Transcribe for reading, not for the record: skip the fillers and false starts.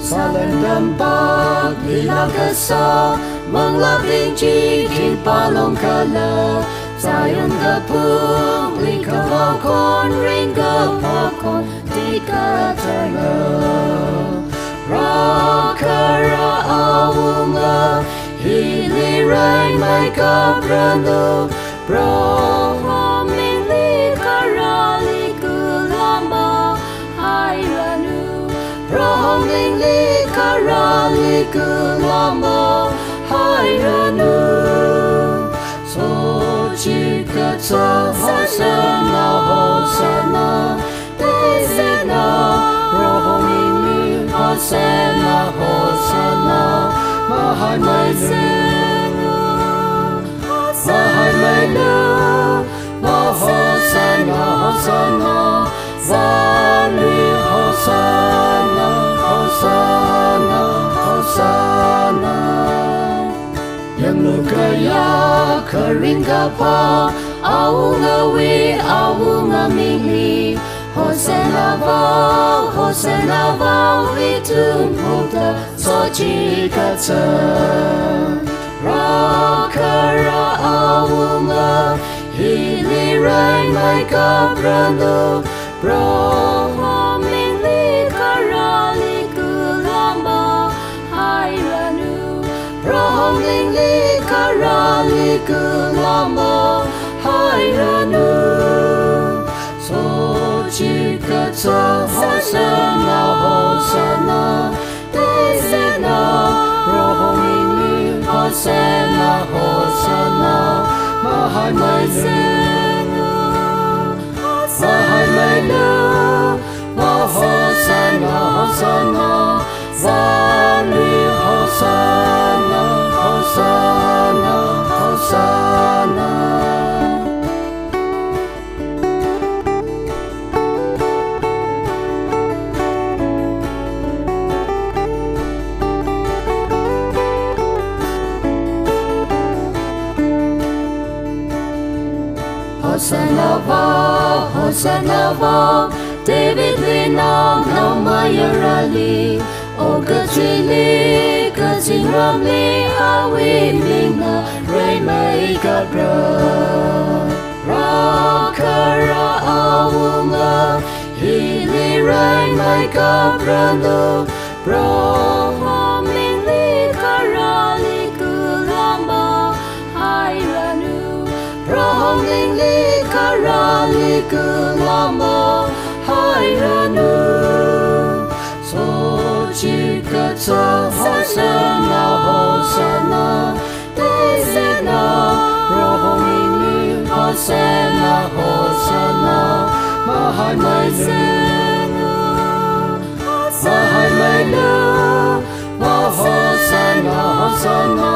sa lần đâm bạc đi la cơ sa mang la vinh chi khi pa long cơ lơ Zion cơ phung li cơ hoa con ring cơ hoa con đi cơ trời lơ ra cơ ra ao ngơ hi li rai mai cơ prano pro hoa minh li cơ ra li cơ lama hai ranu pro hoa minh li cơ ra li cơ lama hai ranu so chỉ cơ cha Hosanna Hosanna pro hoa minh li Hosanna Hosanna ma hai mai lu ma Hosanna Hosanna Vali Hosanna Hosanna Hosanna yang lu kaya kering kapa au ngawi au ngamili Hosanna va vitum puta so chi katsa ra kara au nga hili rai mai ka prano pro hoa minh li kara li kulamba hai ranu pro hoa minh li kara li kulamba hai ranu so chi katsa Hosanna Hosanna Hosanna pro hoa minh li Hosanna Hosanna ma hai mai lu ma Hosanna Hosanna Vali Hosanna Hosanna Hosanna Hosanna va David li nam nam mayarali o kachili kaching ram li awi minga ray mai kabra ra kara awunga hili ray mai kabra no pro hoa minh li kara li kulamba hai ranu pro hoa minh li kara li kulamba hai ranu so chi katsa Hosanna Hosanna Hosanna pro hoa minh li Hosanna Hosanna ma hai mai lu ma Hosanna Hosanna